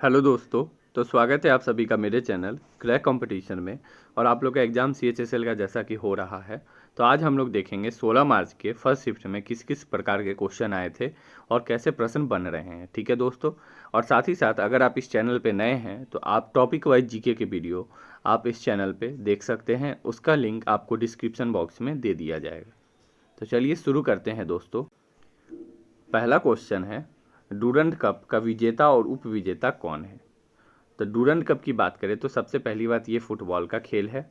Hello दोस्तों। तो स्वागत है आप सभी का मेरे चैनल क्रैक कंपटीशन में। और आप लोग का एग्ज़ाम CHSL का जैसा कि हो रहा है, तो आज हम लोग देखेंगे 16 मार्च के फर्स्ट शिफ्ट में किस किस प्रकार के क्वेश्चन आए थे और कैसे प्रश्न बन रहे हैं। ठीक है दोस्तों। और साथ ही साथ अगर आप इस चैनल पे नए हैं तो आप टॉपिक वाइज जीके के वीडियो आप इस चैनल पे देख सकते हैं। उसका लिंक आपको डिस्क्रिप्शन बॉक्स में दे दिया जाएगा। तो चलिए शुरू करते हैं दोस्तों। पहला क्वेश्चन है, डूरंड कप का विजेता और उप विजेता कौन है। तो डूरंड कप की बात करें तो सबसे पहली बात ये फुटबॉल का खेल है।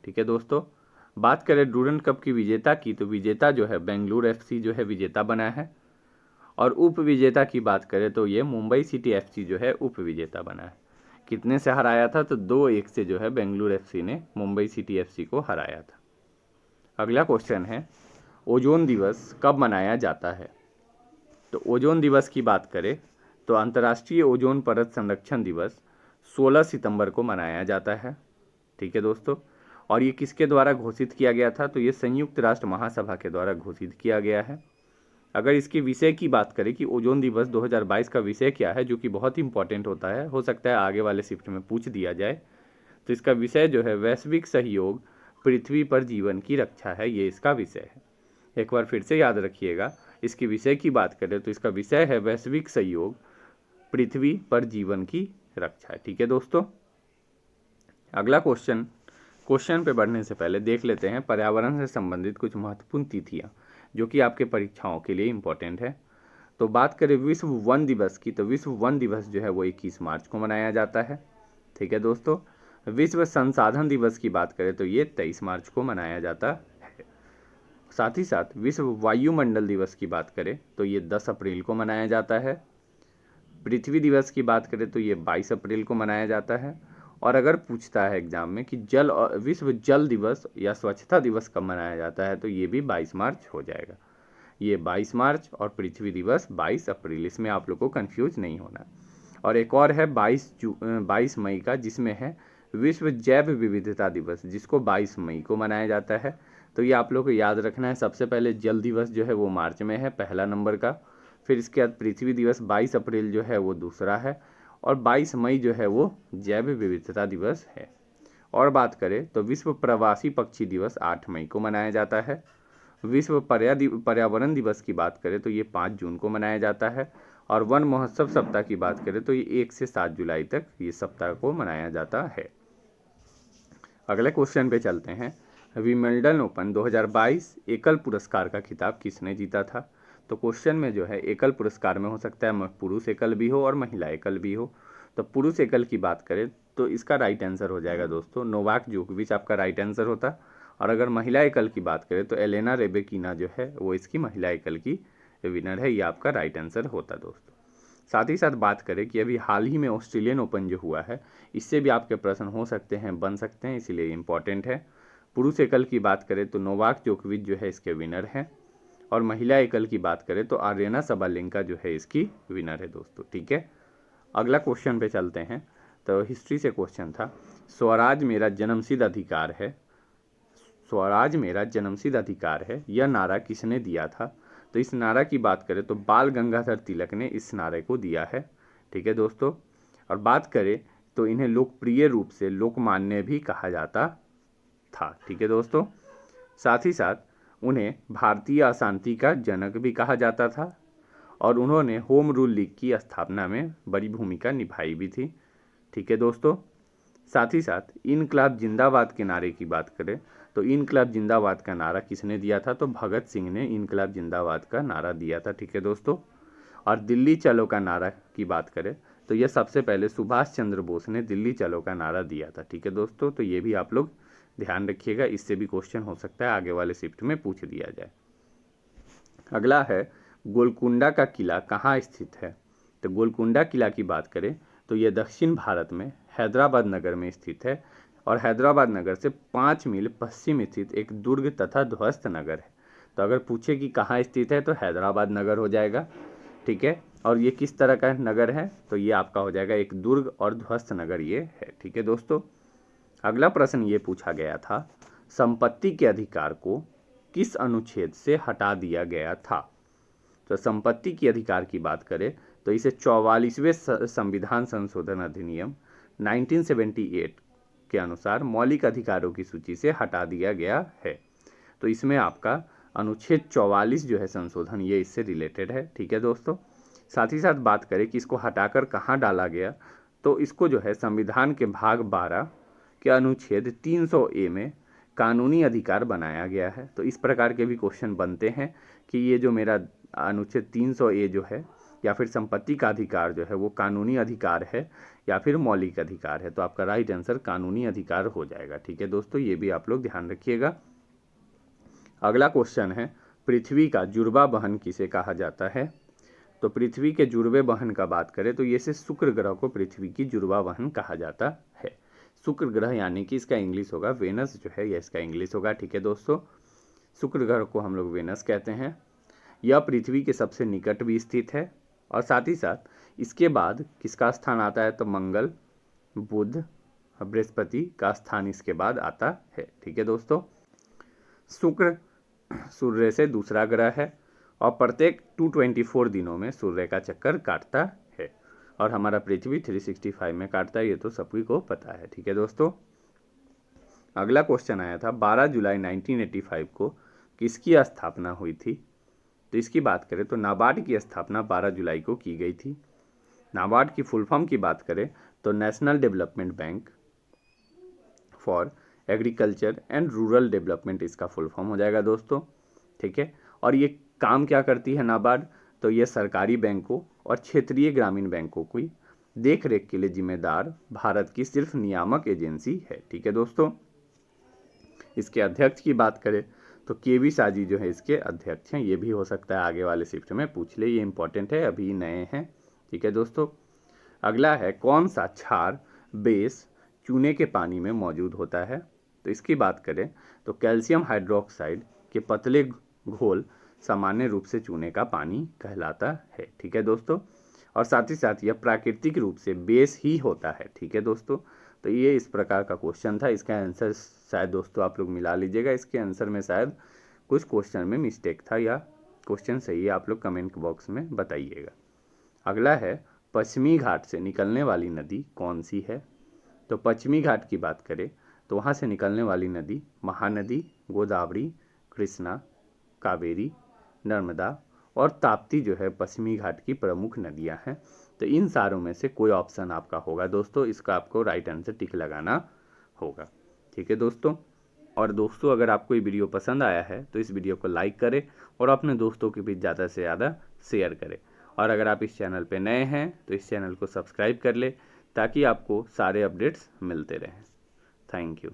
ठीक है दोस्तों। बात करें डूरंड कप की विजेता की, तो विजेता जो है बेंगलुरु एफसी जो है विजेता बना है। और उप विजेता की बात करें तो ये मुंबई सिटी एफसी जो है उप विजेता बना है। कितने से हराया था, तो 2-1 से जो है बेंगलुरु एफसी ने मुंबई सिटी एफसी को हराया था। अगला क्वेश्चन है, ओजोन दिवस कब मनाया जाता है। तो ओजोन दिवस की बात करें तो अंतर्राष्ट्रीय ओजोन परत संरक्षण दिवस 16 सितंबर को मनाया जाता है। ठीक है दोस्तों। और ये किसके द्वारा घोषित किया गया था, तो ये संयुक्त राष्ट्र महासभा के द्वारा घोषित किया गया है। अगर इसके विषय की बात करें कि ओजोन दिवस 2022 का विषय क्या है, जो कि बहुत इंपॉर्टेंट होता है, हो सकता है आगे वाले शिफ्ट में पूछ दिया जाए, तो इसका विषय जो है वैश्विक सहयोग पृथ्वी पर जीवन की रक्षा है। ये इसका विषय है। एक बार फिर से याद रखिएगा, इसके विषय की बात करें तो इसका विषय है वैश्विक सहयोग पृथ्वी पर जीवन की रक्षा है। ठीक है दोस्तों। अगला क्वेश्चन पे बढ़ने से पहले देख लेते हैं पर्यावरण से संबंधित कुछ महत्वपूर्ण तिथियां जो कि आपके परीक्षाओं के लिए इम्पोर्टेंट है। तो बात करें विश्व वन दिवस की, तो विश्व वन दिवस जो है वो 21 मार्च को मनाया जाता है। ठीक है दोस्तों। विश्व संसाधन दिवस की बात करें तो ये 23 मार्च को मनाया जाता है। साथ ही साथ विश्व वायुमंडल दिवस की बात करें तो ये 10 अप्रैल को मनाया जाता है। पृथ्वी दिवस की बात करें तो ये 22 अप्रैल को मनाया जाता है। और अगर पूछता है एग्जाम में कि विश्व जल दिवस या स्वच्छता दिवस कब मनाया जाता है, तो ये भी 22 मार्च हो जाएगा। ये 22 मार्च और पृथ्वी दिवस 22 अप्रैल, इसमें आप लोग को कंफ्यूज नहीं होना। और एक और है 22 मई का, जिसमें है विश्व जैव विविधता दिवस, जिसको 22 मई को मनाया जाता है। तो ये आप लोग को याद रखना है। सबसे पहले जल दिवस जो है वो मार्च में है, पहला नंबर का। फिर इसके बाद पृथ्वी दिवस 22 अप्रैल जो है वो दूसरा है। और 22 मई जो है वो जैव विविधता दिवस है। और बात करें तो विश्व प्रवासी पक्षी दिवस 8 मई को मनाया जाता है। विश्व पर्यावरण दिवस की बात करें तो ये 5 जून को मनाया जाता है। और वन महोत्सव सप्ताह की बात करें तो ये 1 से 7 जुलाई तक ये सप्ताह को मनाया जाता है। अगले क्वेश्चन पे चलते हैं। विंबलडन ओपन 2022 एकल पुरस्कार का खिताब किसने जीता था। तो क्वेश्चन में जो है एकल पुरस्कार में हो सकता है पुरुष एकल भी हो और महिला एकल भी हो। तो पुरुष एकल की बात करें तो इसका राइट आंसर हो जाएगा दोस्तों नोवाक जोकोविच, आपका राइट आंसर होता। और अगर महिला एकल की बात करें तो एलेना रेबेकिना जो है वो इसकी महिला एकल की विनर है। ये आपका राइट आंसर होता दोस्तों। साथ ही साथ बात करें कि अभी हाल ही में ऑस्ट्रेलियन ओपन जो हुआ है, इससे भी आपके प्रश्न हो सकते हैं, बन सकते हैं, इसीलिए इम्पॉर्टेंट है। पुरुष एकल की बात करें तो नोवाक जोकोविच जो है इसके विनर हैं। और महिला एकल की बात करें तो आर्यना सबालेंका जो है इसकी विनर है दोस्तों। ठीक है। अगला क्वेश्चन पे चलते हैं। तो हिस्ट्री से क्वेश्चन था, स्वराज मेरा जन्मसिद्ध अधिकार है, स्वराज मेरा जन्मसिद्ध अधिकार है, यह नारा किसने दिया था। तो इस नारा की बात करें तो बाल गंगाधर तिलक ने इस नारे को दिया है। ठीक है दोस्तों। और बात करें तो इन्हें लोकप्रिय रूप से लोकमान्य भी कहा जाता था। ठीक है दोस्तों। साथ ही साथ उन्हें भारतीय अशांति का जनक भी कहा जाता था। और उन्होंने होम रूल लीग की स्थापना में बड़ी भूमिका निभाई भी थी। ठीक है दोस्तों। साथ ही साथ इनकलाब जिंदाबाद के नारे की बात करें तो इनकलाब जिंदाबाद का नारा किसने दिया था, तो भगत सिंह ने इनकलाब जिंदाबाद का नारा दिया था। ठीक है दोस्तों। और दिल्ली चलो का नारा की बात करें तो यह सबसे पहले सुभाष चंद्र बोस ने दिल्ली चलो का नारा दिया था। ठीक है दोस्तों। तो ये भी आप लोग ध्यान रखिएगा, इससे भी क्वेश्चन हो सकता है आगे वाले शिफ्ट में पूछ दिया जाए। अगला है गोलकुंडा का किला कहाँ स्थित है। तो गोलकुंडा किला की बात करें तो यह दक्षिण भारत में हैदराबाद नगर में स्थित है। और हैदराबाद नगर से 5 मील पश्चिम स्थित एक दुर्ग तथा ध्वस्त नगर है। तो अगर पूछे कि कहाँ स्थित है तो हैदराबाद नगर हो जाएगा। ठीक है। और ये किस तरह का नगर है, तो ये आपका हो जाएगा एक दुर्ग और ध्वस्त नगर ये है। ठीक है दोस्तों। अगला प्रश्न ये पूछा गया था, संपत्ति के अधिकार को किस अनुच्छेद से हटा दिया गया था। तो संपत्ति के अधिकार की बात करें तो तो इसे 44वें संविधान संशोधन अधिनियम 1978 के अनुसार मौलिक अधिकारों की सूची से हटा दिया गया है। तो इसमें आपका अनुच्छेद 44 जो है संशोधन, ये इससे रिलेटेड है। ठीक है दोस्तों, साथ ही साथ बात करें कि इसको हटाकर कहाँ डाला गया, तो इसको जो है संविधान के भाग 12 के अनुच्छेद 300A में कानूनी अधिकार बनाया गया है। तो इस प्रकार के भी क्वेश्चन बनते हैं कि ये जो मेरा अनुच्छेद 300A जो है या फिर संपत्ति का अधिकार जो है वो कानूनी अधिकार है या फिर मौलिक अधिकार है। तो आपका राइट आंसर कानूनी अधिकार हो जाएगा। ठीक है दोस्तों, ये भी आप लोग ध्यान रखिएगा। अगला क्वेश्चन है, पृथ्वी का जुर्वा बहन किसे कहा जाता है। तो पृथ्वी के जुर्वे बहन का बात करें तो ये से शुक्र ग्रह को पृथ्वी की जुर्वा बहन कहा जाता है। शुक्र ग्रह यानी कि इसका इंग्लिश होगा वेनस जो है, यह इसका इंग्लिश होगा। ठीक है दोस्तों, शुक्र ग्रह को हम लोग वेनस कहते हैं। यह पृथ्वी के सबसे निकट भी स्थित है और साथ ही साथ इसके बाद किसका स्थान आता है, तो मंगल, बुध, बृहस्पति का स्थान इसके बाद आता है। ठीक है दोस्तों, शुक्र सूर्य से दूसरा ग्रह है और प्रत्येक 224 दिनों में सूर्य का चक्कर काटता है और हमारा पृथ्वी 365 में काटता है, ये तो सभी को पता है। ठीक है दोस्तों, अगला क्वेश्चन आया था 12 जुलाई 1985 को किसकी स्थापना हुई थी। तो इसकी बात करें तो नाबार्ड की स्थापना 12 जुलाई को की गई थी। नाबार्ड की फुल फॉर्म की बात करें तो national development bank for agriculture and rural development इसका फुल फॉर्म हो जाएगा दोस्तों। ठीक है, और ये काम क्या करती है नाबार्ड, तो ये सरकारी बैंकों और क्षेत्रीय ग्रामीण बैंकों की देख रेख के लिए जिम्मेदार भारत की सिर्फ नियामक एजेंसी है। ठीक है दोस्तों, इसके अध्यक्ष की बात करें तो केवी साजी जो है इसके अध्यक्ष हैं। ये भी हो सकता है आगे वाले शिफ्ट में पूछ ले, ये इंपॉर्टेंट है, अभी नए हैं। ठीक है दोस्तों, अगला है कौन सा क्षार बेस चूने के पानी में मौजूद होता है। तो इसकी बात करें तो कैल्शियम हाइड्रोक्साइड के पतले घोल सामान्य रूप से चूने का पानी कहलाता है। ठीक है दोस्तों, और साथ ही साथ यह प्राकृतिक रूप से बेस ही होता है। ठीक है दोस्तों, तो ये इस प्रकार का क्वेश्चन था। इसका आंसर शायद दोस्तों आप लोग मिला लीजिएगा, इसके आंसर में शायद कुछ क्वेश्चन में मिस्टेक था या क्वेश्चन सही है, आप लोग कमेंट बॉक्स में बताइएगा। अगला है पश्चिमी घाट से निकलने वाली नदी कौन सी है। तो पश्चिमी घाट की बात करें तो वहाँ से निकलने वाली नदी महानदी, गोदावरी, कृष्णा, कावेरी, नर्मदा और ताप्ती जो है पश्चिमी घाट की प्रमुख नदियां हैं। तो इन सारों में से कोई ऑप्शन आपका होगा दोस्तों, इसका आपको राइट आंसर टिक लगाना होगा। ठीक है दोस्तों, और दोस्तों अगर आपको ये वीडियो पसंद आया है तो इस वीडियो को लाइक करें और अपने दोस्तों के बीच ज़्यादा से ज़्यादा शेयर करें। और अगर आप इस चैनल पर नए हैं तो इस चैनल को सब्सक्राइब कर ले ताकि आपको सारे अपडेट्स मिलते रहें। Thank you.